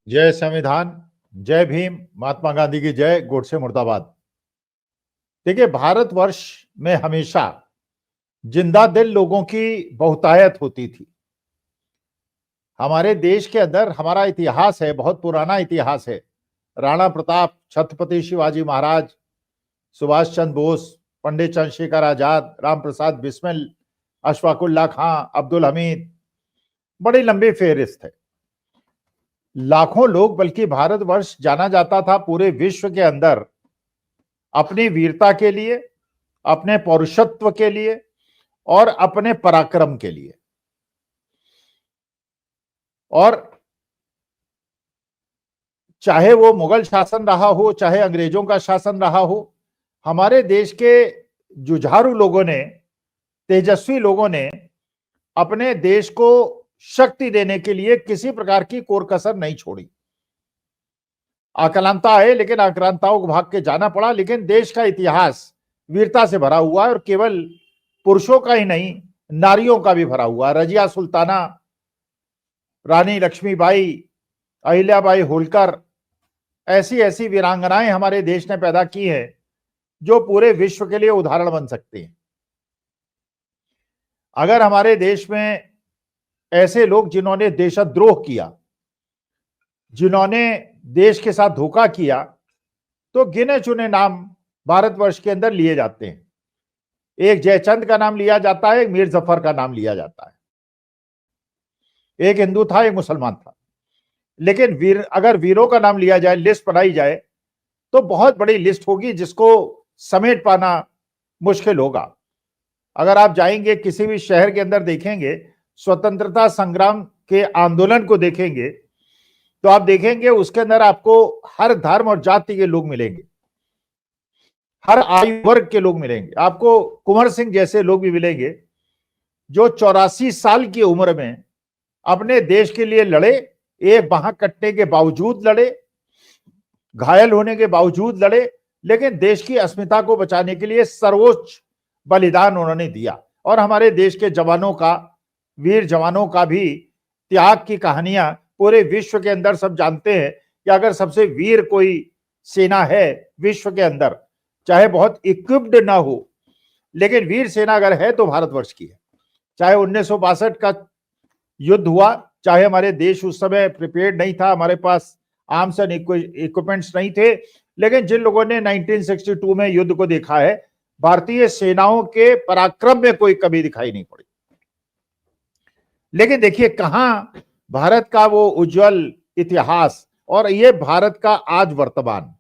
जय संविधान, जय भीम, महात्मा गांधी की जय, गोडसे मुर्दाबाद। देखिए, भारतवर्ष में हमेशा जिंदा दिल लोगों की बहुतायत होती थी। हमारे देश के अंदर हमारा इतिहास है, बहुत पुराना इतिहास है। राणा प्रताप, छत्रपति शिवाजी महाराज, सुभाष चंद्र बोस, पंडित चंद्रशेखर आजाद, राम प्रसाद बिस्मिल, अशफाकुल्ला खां, अब्दुल हमीद, बड़ी लंबी फेहरिस्त है। लाखों लोग, बल्कि भारतवर्ष जाना जाता था पूरे विश्व के अंदर अपनी वीरता के लिए, अपने पौरुषत्व के लिए और अपने पराक्रम के लिए। और चाहे वो मुगल शासन रहा हो, चाहे अंग्रेजों का शासन रहा हो, हमारे देश के जुझारू लोगों ने, तेजस्वी लोगों ने अपने देश को शक्ति देने के लिए किसी प्रकार की कोर कसर नहीं छोड़ी। आक्रांता आए, लेकिन आक्रांताओं को भाग के जाना पड़ा। लेकिन देश का इतिहास वीरता से भरा हुआ है, और केवल पुरुषों का ही नहीं, नारियों का भी भरा हुआ है। रजिया सुल्ताना, रानी लक्ष्मीबाई, अहिल्याबाई होलकर, ऐसी ऐसी वीरांगनाएं हमारे देश ने पैदा की है जो पूरे विश्व के लिए उदाहरण बन सकती हैं। अगर हमारे देश में ऐसे लोग जिन्होंने देशद्रोह किया, जिन्होंने देश के साथ धोखा किया, तो गिने चुने नाम भारतवर्ष के अंदर लिए जाते हैं। एक जयचंद का नाम लिया जाता है, एक मीर जफर का नाम लिया जाता है। एक हिंदू था, एक मुसलमान था। लेकिन अगर वीरों का नाम लिया जाए, लिस्ट बनाई जाए, तो बहुत बड़ी लिस्ट होगी जिसको समेट पाना मुश्किल होगा। अगर आप जाएंगे किसी भी शहर के अंदर, देखेंगे स्वतंत्रता संग्राम के आंदोलन को देखेंगे, तो आप देखेंगे उसके अंदर आपको हर धर्म और जाति के लोग मिलेंगे, हर आयु वर्ग के लोग मिलेंगे। आपको कुंवर सिंह जैसे लोग भी मिलेंगे जो 84 साल की उम्र में अपने देश के लिए लड़े, एक बांह कटने के बावजूद लड़े, घायल होने के बावजूद लड़े, लेकिन देश की अस्मिता को बचाने के लिए सर्वोच्च बलिदान उन्होंने दिया। और हमारे देश के जवानों का, वीर जवानों का भी त्याग की कहानियां पूरे विश्व के अंदर सब जानते हैं कि अगर सबसे वीर कोई सेना है विश्व के अंदर, चाहे बहुत इक्विप्ड ना हो, लेकिन वीर सेना अगर है तो भारतवर्ष की है। चाहे 1962 का युद्ध हुआ, चाहे हमारे देश उस समय प्रिपेयर्ड नहीं था, हमारे पास आर्म्स एंड इक्विपमेंट्स नहीं थे, लेकिन जिन लोगों ने 1962 में युद्ध को देखा है, भारतीय सेनाओं के पराक्रम में कोई कमी दिखाई नहीं पड़ी। लेकिन देखिए कहां भारत का वो उज्जवल इतिहास, और ये भारत का आज वर्तमान,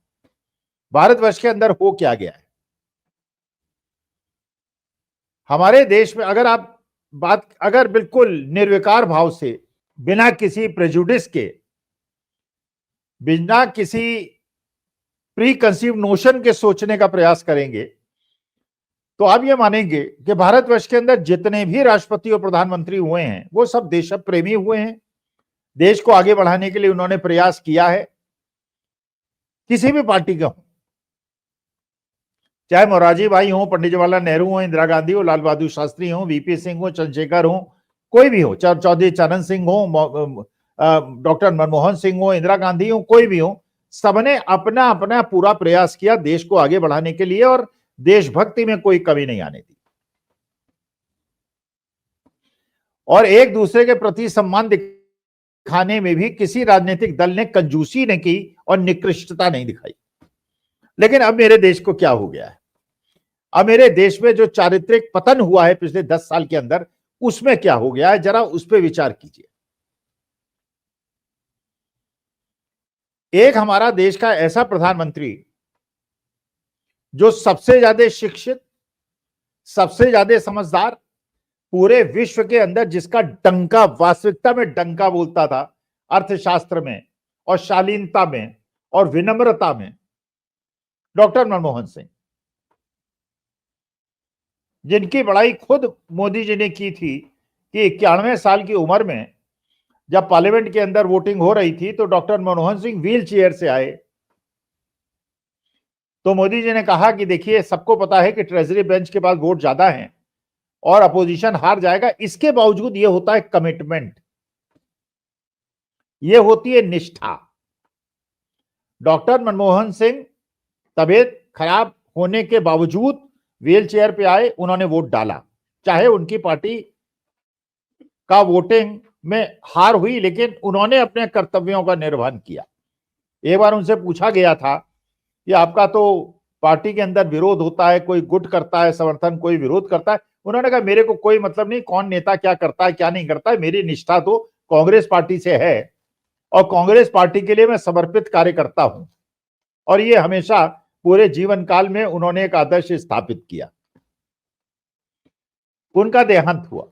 भारतवर्ष के अंदर हो क्या गया है। हमारे देश में अगर बिल्कुल निर्विकार भाव से, बिना किसी प्रेजुडिस के, बिना किसी प्री कंसीव नोशन के सोचने का प्रयास करेंगे, तो आप ये मानेंगे कि भारतवर्ष के अंदर जितने भी राष्ट्रपति और प्रधानमंत्री हुए हैं वो सब देश प्रेमी हुए हैं। देश को आगे बढ़ाने के लिए उन्होंने प्रयास किया है, किसी भी पार्टी का हो, चाहे मोरारजी भाई हो, पंडित जवाहरलाल नेहरू हो, इंदिरा गांधी हो, लाल बहादुर शास्त्री हो, वीपी सिंह हो, चंद्रशेखर हो, कोई भी हो, चौधरी चरण सिंह हो, डॉक्टर मनमोहन सिंह हो, इंदिरा गांधी हो, कोई भी हो, सबने अपना अपना पूरा प्रयास किया देश को आगे बढ़ाने के लिए, और देशभक्ति में कोई कमी नहीं आने दी, और एक दूसरे के प्रति सम्मान दिखाने में भी किसी राजनीतिक दल ने कंजूसी नहीं की और निकृष्टता नहीं दिखाई। लेकिन अब मेरे देश को क्या हो गया है, अब मेरे देश में जो चारित्रिक पतन हुआ है पिछले 10 साल के अंदर, उसमें क्या हो गया है, जरा उस पर विचार कीजिए। एक हमारा देश का ऐसा प्रधानमंत्री जो सबसे ज्यादा शिक्षित, सबसे ज्यादा समझदार, पूरे विश्व के अंदर जिसका डंका वास्तविकता में डंका बोलता था, अर्थशास्त्र में और शालीनता में और विनम्रता में, डॉक्टर मनमोहन सिंह, जिनकी बड़ाई खुद मोदी जी ने की थी कि 91 साल की उम्र में जब पार्लियामेंट के अंदर वोटिंग हो रही थी तो doctor Manmohan Singh wheel chair से आए, तो मोदी जी ने कहा कि देखिए सबको पता है कि ट्रेजरी बेंच के पास वोट ज्यादा हैं और अपोजिशन हार जाएगा, इसके बावजूद ये होता है कमिटमेंट, ये होती है निष्ठा। डॉक्टर मनमोहन सिंह तबीयत खराब होने के बावजूद व्हील चेयर पे आए, उन्होंने वोट डाला, चाहे उनकी पार्टी का वोटिंग में हार हुई, लेकिन उन्होंने अपने कर्तव्यों का निर्वहन किया। एक बार उनसे पूछा गया था कि आपका तो पार्टी के अंदर विरोध होता है, कोई गुट करता है समर्थन, कोई विरोध करता है। उन्होंने कहा मेरे को कोई मतलब नहीं कौन नेता क्या करता है क्या नहीं करता है, मेरी निष्ठा तो कांग्रेस पार्टी से है और कांग्रेस पार्टी के लिए मैं समर्पित कार्य करता हूं। और ये हमेशा पूरे जीवन काल में उन्होंने एक आदर्श स्थापित किया। उनका देहांत हुआ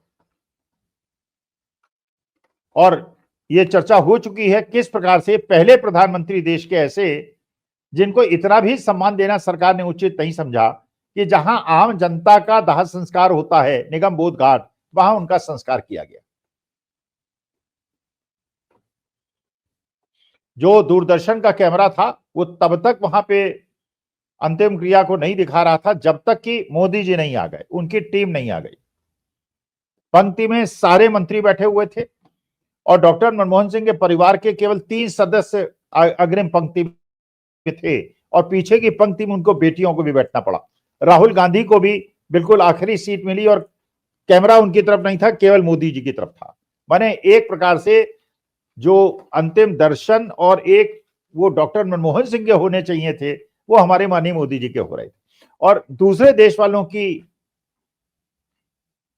और ये चर्चा हो चुकी है किस प्रकार से पहले प्रधानमंत्री देश के ऐसे जिनको इतना भी सम्मान देना सरकार ने उचित नहीं समझा कि जहां आम जनता का दाह संस्कार होता है निगम बोध घाट, वहां उनका संस्कार किया गया। जो दूरदर्शन का कैमरा था वो तब तक वहां पे अंतिम क्रिया को नहीं दिखा रहा था जब तक कि मोदी जी नहीं आ गए, उनकी टीम नहीं आ गई। पंक्ति में सारे मंत्री बैठे हुए थे और डॉक्टर मनमोहन सिंह के परिवार के केवल 3 सदस्य अग्रिम पंक्ति में थे और पीछे की पंक्ति में उनको बेटियों को भी बैठना पड़ा। राहुल गांधी को भी बिल्कुल आखिरी सीट मिली और कैमरा उनकी तरफ नहीं था, केवल मोदी जी की तरफ था। माने एक प्रकार से जो अंतिम दर्शन और एक वो डॉक्टर मनमोहन सिंह के होने चाहिए थे वो हमारे माननीय मोदी जी के हो रहे थे। और दूसरे देश वालों की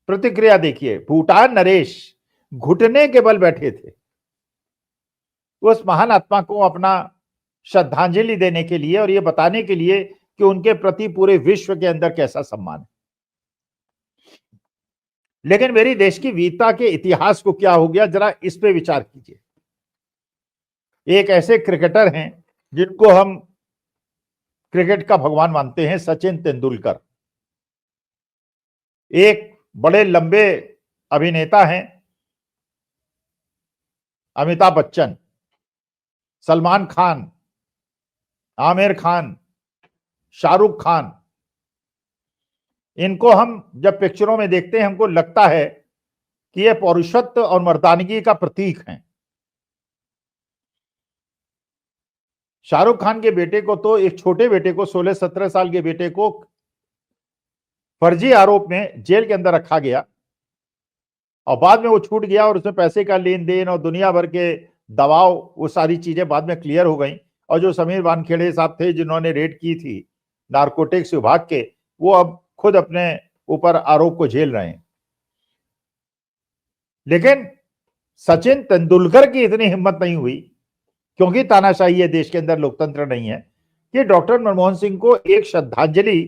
प्रतिक्रिया देखिए, भूटान नरेश घुटने के बल बैठे थे उस महान आत्मा को अपना श्रद्धांजलि देने के लिए और ये बताने के लिए कि उनके प्रति पूरे विश्व के अंदर कैसा सम्मान है। लेकिन मेरी देश की वीरता के इतिहास को क्या हो गया, जरा इस पे विचार कीजिए। एक ऐसे क्रिकेटर हैं जिनको हम क्रिकेट का भगवान मानते हैं, सचिन तेंदुलकर। एक बड़े लंबे अभिनेता हैं अमिताभ बच्चन, सलमान खान, आमिर खान, शाहरुख खान। इनको हम जब पिक्चरों में देखते हैं हमको लगता है कि ये पौरुषत्व और मर्दानगी का प्रतीक हैं। शाहरुख खान के बेटे को तो, एक छोटे बेटे को, 16-17 साल के बेटे को फर्जी आरोप में जेल के अंदर रखा गया और बाद में वो छूट गया और उसमें पैसे का लेन देन और दुनिया भर के दबाव, वो सारी चीजें बाद में क्लियर हो गई। और जो समीर वानखेड़े साहब थे जिन्होंने रेड की थी नारकोटिक्स विभाग के, वो अब खुद अपने ऊपर आरोप को झेल रहे हैं। लेकिन सचिन तेंदुलकर की इतनी हिम्मत नहीं हुई, क्योंकि तानाशाही है देश के अंदर, लोकतंत्र नहीं है, कि डॉक्टर मनमोहन सिंह को एक श्रद्धांजलि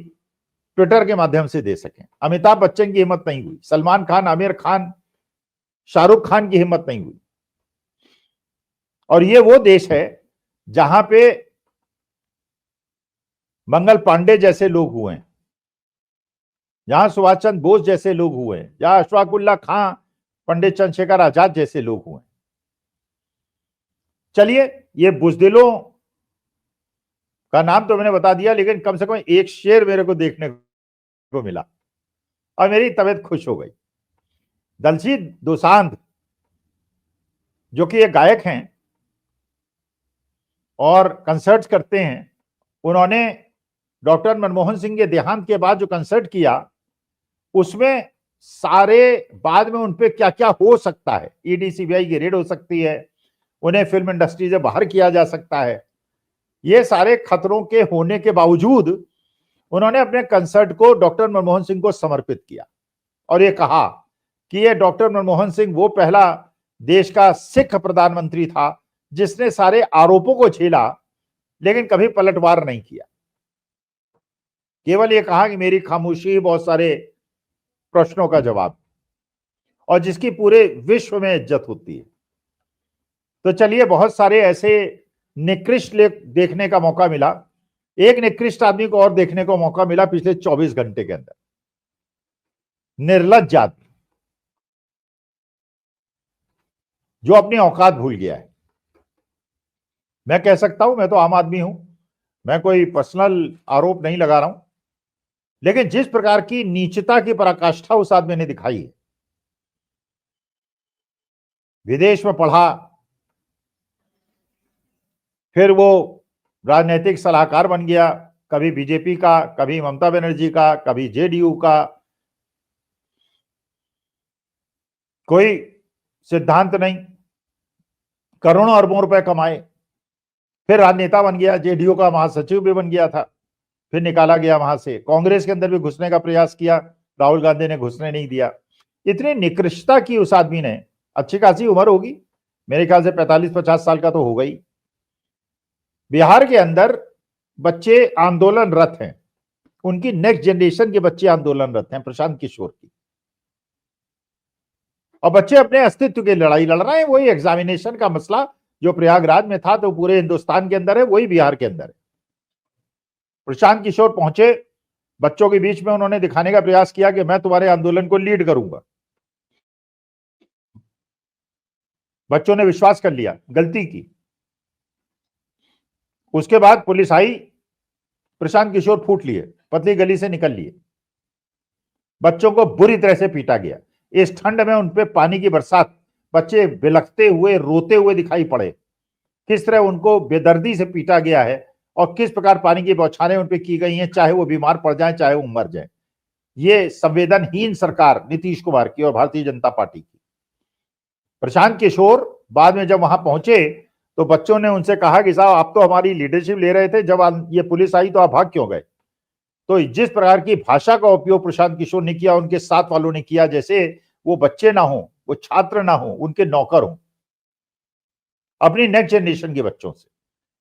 ट्विटर के माध्यम से दे सकें। अमिताभ बच्चन की हिम्मत नहीं हुई, सलमान खान, आमिर खान, शाहरुख खान की हिम्मत नहीं हुई। और ये वो देश है जहां पे मंगल पांडे जैसे लोग हुए हैं, जहां सुभाष चंद्र बोस जैसे लोग हुए हैं, जहां अशफाकुल्ला खां, पंडित चंद्रशेखर आजाद जैसे लोग हुए हैं। चलिए, ये बुजदिलों का नाम तो मैंने बता दिया, लेकिन कम से कम एक शेर मेरे को देखने को मिला और मेरी तबीयत खुश हो गई। दलजीत दोसांझ जो कि एक गायक हैं और कंसर्ट्स करते हैं, उन्होंने डॉक्टर मनमोहन सिंह के देहांत के बाद जो कंसर्ट किया उसमें सारे बाद में उनपे क्या क्या हो सकता है, ईडी सीबीआई की रेड हो सकती है, उन्हें फिल्म इंडस्ट्री से बाहर किया जा सकता है, ये सारे खतरों के होने के बावजूद उन्होंने अपने कंसर्ट को डॉक्टर मनमोहन सिंह को समर्पित किया और ये कहा कि ये डॉक्टर मनमोहन सिंह वो पहला देश का सिख प्रधानमंत्री था जिसने सारे आरोपों को झेला लेकिन कभी पलटवार नहीं किया। केवल ये कहा कि मेरी खामोशी बहुत सारे प्रश्नों का जवाब, और जिसकी पूरे विश्व में इज्जत होती है। तो चलिए, बहुत सारे ऐसे निकृष्ट लेख देखने का मौका मिला। एक निकृष्ट आदमी को और देखने को मौका मिला पिछले 24 घंटे के अंदर, निर्लज्ज आदमी जो अपनी औकात भूल गया है। मैं कह सकता हूं, मैं तो आम आदमी हूं, मैं कोई पर्सनल आरोप नहीं लगा रहा हूं, लेकिन जिस प्रकार की नीचता की पराकाष्ठा उस आदमी ने दिखाई है, विदेश में पढ़ा, फिर वो राजनीतिक सलाहकार बन गया, कभी बीजेपी का, कभी ममता बनर्जी का, कभी जेडीयू का। कोई सिद्धांत नहीं, करोड़ों अरबों रुपए कमाए, फिर राजनेता बन गया, जेडीयू का महासचिव भी बन गया था, फिर निकाला गया वहां से। कांग्रेस के अंदर भी घुसने का प्रयास किया, राहुल गांधी ने घुसने नहीं दिया। इतनी निकृष्टता की उस आदमी ने। अच्छी खासी उम्र होगी, मेरे ख्याल से 45-50 साल का तो होगा ही। बिहार के अंदर बच्चे आंदोलनरत हैं, उनकी नेक्स्ट जनरेशन के बच्चे आंदोलनरत हैं प्रशांत किशोर की, और बच्चे अपने अस्तित्व की लड़ाई लड़ रहे हैं। वही एग्जामिनेशन का मसला जो प्रयागराज में था तो पूरे हिंदुस्तान के अंदर है, वही बिहार के अंदर है। प्रशांत किशोर पहुंचे बच्चों के बीच में, उन्होंने दिखाने का प्रयास किया कि मैं तुम्हारे आंदोलन को लीड करूंगा। बच्चों ने विश्वास कर लिया, गलती की। उसके बाद पुलिस आई, प्रशांत किशोर फूट लिए, पतली गली से निकल लिए। बच्चों को बुरी तरह से पीटा गया। इस ठंड में उन पे पानी की बरसात, बच्चे बिलखते हुए रोते हुए दिखाई पड़े। किस तरह उनको बेदर्दी से पीटा गया है और किस प्रकार पानी की बौछारें उन पे की गई हैं, चाहे वो बीमार पड़ जाए चाहे वो मर जाए। ये संवेदनहीन सरकार नीतीश कुमार की और भारतीय जनता पार्टी की। प्रशांत किशोर बाद में जब वहां पहुंचे तो बच्चों ने उनसे कहा कि साहब आप तो हमारी लीडरशिप ले रहे थे, जब ये पुलिस आई तो आप भाग क्यों गए? तो जिस प्रकार की भाषा का उपयोग प्रशांत किशोर ने किया, उनके साथ वालों ने किया, जैसे वो बच्चे ना हो, वो छात्र ना हो, उनके नौकर हो, अपनी नेक्स्ट जनरेशन के बच्चों से।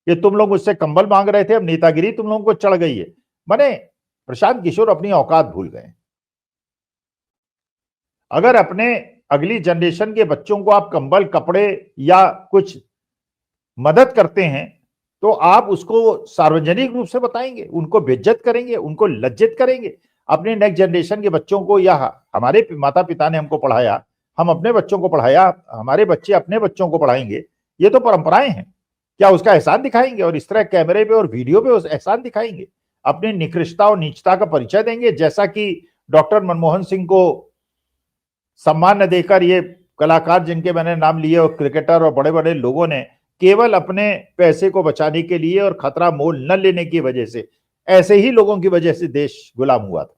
कि तुम लोग उससे कंबल मांग रहे थे, अब नेतागिरी तुम लोगों को चढ़ गई है। माने प्रशांत किशोर अपनी औकात भूल गए। अगर अपने अगली जनरेशन के बच्चों को आप कंबल, कपड़े या कुछ मदद करते हैं तो आप उसको सार्वजनिक रूप से बताएंगे, उनको बेइज्जत करेंगे, उनको लज्जित करेंगे। अपने नेक्स्ट जनरेशन के बच्चों को, या हमारे माता पिता ने हमको पढ़ाया, हम अपने बच्चों को पढ़ाया, हमारे बच्चे अपने बच्चों को पढ़ाएंगे, ये तो परंपराएं हैं। क्या उसका एहसान दिखाएंगे और इस तरह कैमरे पे और वीडियो पे उस एहसान दिखाएंगे? अपनी निकृष्टता और नीचता का परिचय देंगे, जैसा कि डॉक्टर मनमोहन सिंह को सम्मान न देकर ये कलाकार जिनके मैंने नाम लिए और क्रिकेटर और बड़े बड़े लोगों ने केवल अपने पैसे को बचाने के लिए और खतरा मोल न लेने की वजह से, ऐसे ही लोगों की वजह से देश गुलाम हुआ था।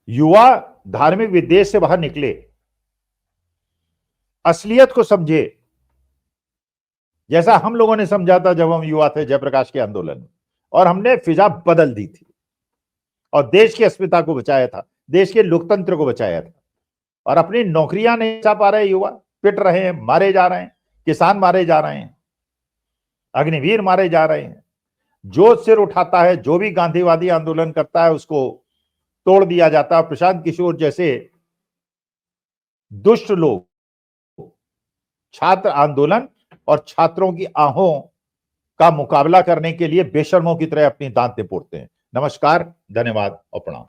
युवा धार्मिक विद्वेष से बाहर निकले, असलियत को समझे, जैसा हम लोगों ने समझा था जब हम युवा थे जयप्रकाश के आंदोलन में, और हमने फिजा बदल दी थी और देश की अस्मिता को बचाया था, देश के लोकतंत्र को बचाया था। और अपनी नौकरियां नहीं बचा पा रहे युवा, पिट रहे हैं, मारे जा रहे हैं, किसान मारे जा रहे हैं, अग्निवीर मारे जा रहे हैं। जो सिर उठाता है, जो भी गांधीवादी आंदोलन करता है, उसको तोड़ दिया जाता है। प्रशांत किशोर जैसे दुष्ट लोग छात्र आंदोलन और छात्रों की आहों का मुकाबला करने के लिए बेशर्मों की तरह अपनी दांत निपोड़ते हैं। नमस्कार, धन्यवाद और प्रणाम।